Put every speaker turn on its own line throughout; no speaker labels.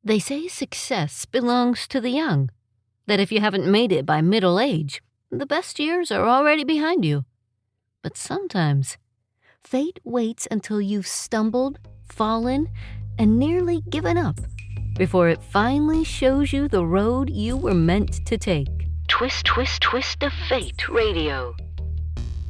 They say success belongs to the young, that if you haven't made it by middle age, the best years are already behind you. But sometimes, fate waits until you've stumbled, fallen, and nearly given up before it finally shows you the road you were meant to take.
Twist, twist, twist of fate radio.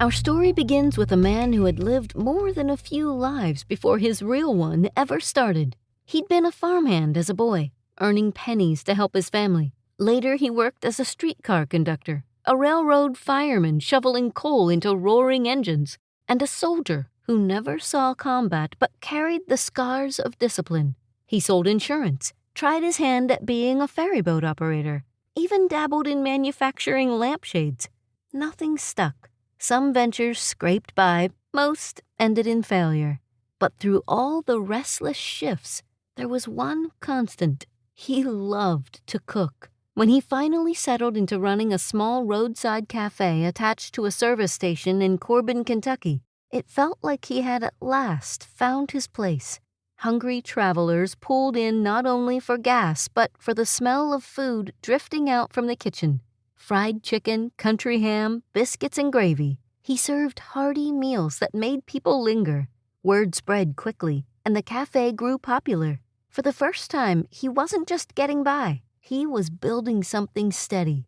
Our story begins with a man who had lived more than a few lives before his real one ever started. He'd been a farmhand as a boy, earning pennies to help his family. Later, he worked as a streetcar conductor, a railroad fireman shoveling coal into roaring engines, and a soldier who never saw combat but carried the scars of discipline. He sold insurance, tried his hand at being a ferryboat operator, even dabbled in manufacturing lampshades. Nothing stuck. Some ventures scraped by, most ended in failure. But through all the restless shifts, there was one constant. He loved to cook. When he finally settled into running a small roadside cafe attached to a service station in Corbin, Kentucky, it felt like he had at last found his place. Hungry travelers pulled in not only for gas, but for the smell of food drifting out from the kitchen. Fried chicken, country ham, biscuits, and gravy. He served hearty meals that made people linger. Word spread quickly, and the cafe grew popular. For the first time, he wasn't just getting by. He was building something steady.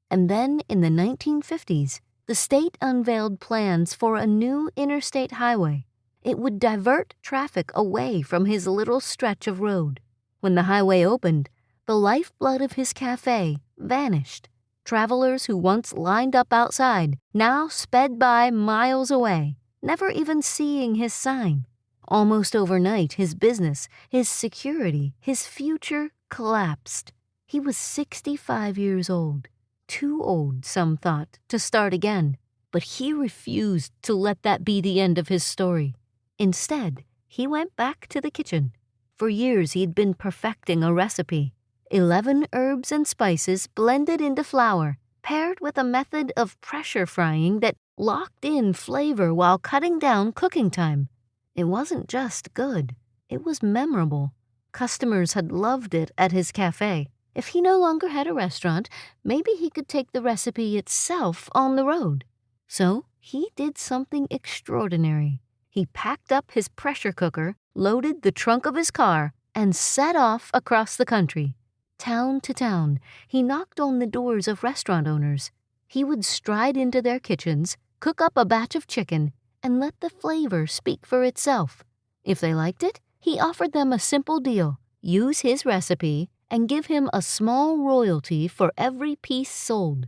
And then, in the 1950s, the state unveiled plans for a new interstate highway. It would divert traffic away from his little stretch of road. When the highway opened, the lifeblood of his cafe vanished. Travelers who once lined up outside now sped by miles away, never even seeing his sign. Almost overnight, his business, his security, his future collapsed. He was 65 years old, too old, some thought, to start again. But he refused to let that be the end of his story. Instead, he went back to the kitchen. For years, he'd been perfecting a recipe. 11 herbs and spices blended into flour, paired with a method of pressure frying that locked in flavor while cutting down cooking time. It wasn't just good, it was memorable. Customers had loved it at his cafe. If he no longer had a restaurant, maybe he could take the recipe itself on the road. So he did something extraordinary. He packed up his pressure cooker, loaded the trunk of his car, and set off across the country. Town to town, he knocked on the doors of restaurant owners. He would stride into their kitchens, cook up a batch of chicken, and let the flavor speak for itself. If they liked it, he offered them a simple deal: use his recipe and give him a small royalty for every piece sold.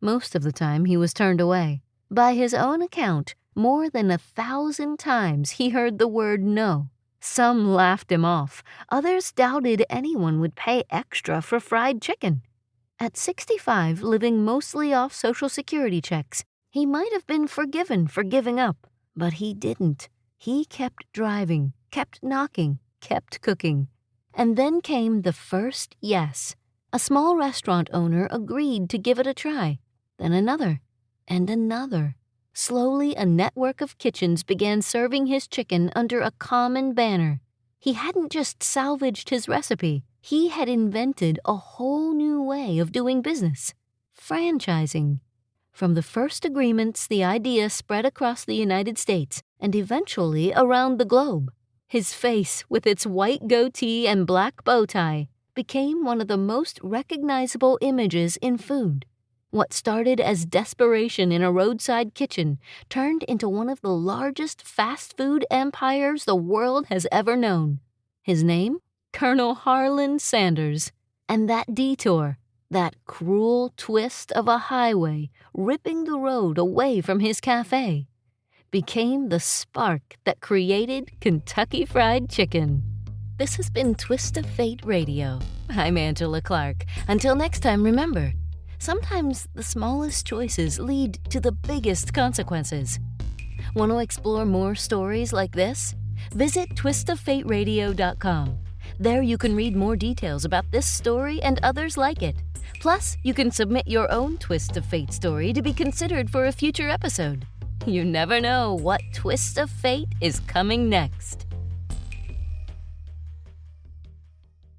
Most of the time, he was turned away. By his own account, more than 1,000 times he heard the word no. Some laughed him off. Others doubted anyone would pay extra for fried chicken. At 65, living mostly off Social Security checks, he might have been forgiven for giving up. But he didn't. He kept driving, kept knocking, kept cooking. And then came the first yes. A small restaurant owner agreed to give it a try. Then another, and another. Slowly, a network of kitchens began serving his chicken under a common banner. He hadn't just salvaged his recipe. He had invented a whole new way of doing business. Franchising. From the first agreements, the idea spread across the United States and eventually around the globe. His face, with its white goatee and black bow tie, became one of the most recognizable images in food. What started as desperation in a roadside kitchen turned into one of the largest fast food empires the world has ever known. His name? Colonel Harland Sanders. And that detour, that cruel twist of a highway ripping the road away from his cafe, became the spark that created Kentucky Fried Chicken. This has been Twist of Fate Radio. I'm Angela Clark. Until next time, remember, sometimes the smallest choices lead to the biggest consequences. Want to explore more stories like this? Visit twistoffateradio.com. There you can read more details about this story and others like it. Plus, you can submit your own Twist of Fate story to be considered for a future episode. You never know what twist of fate is coming next.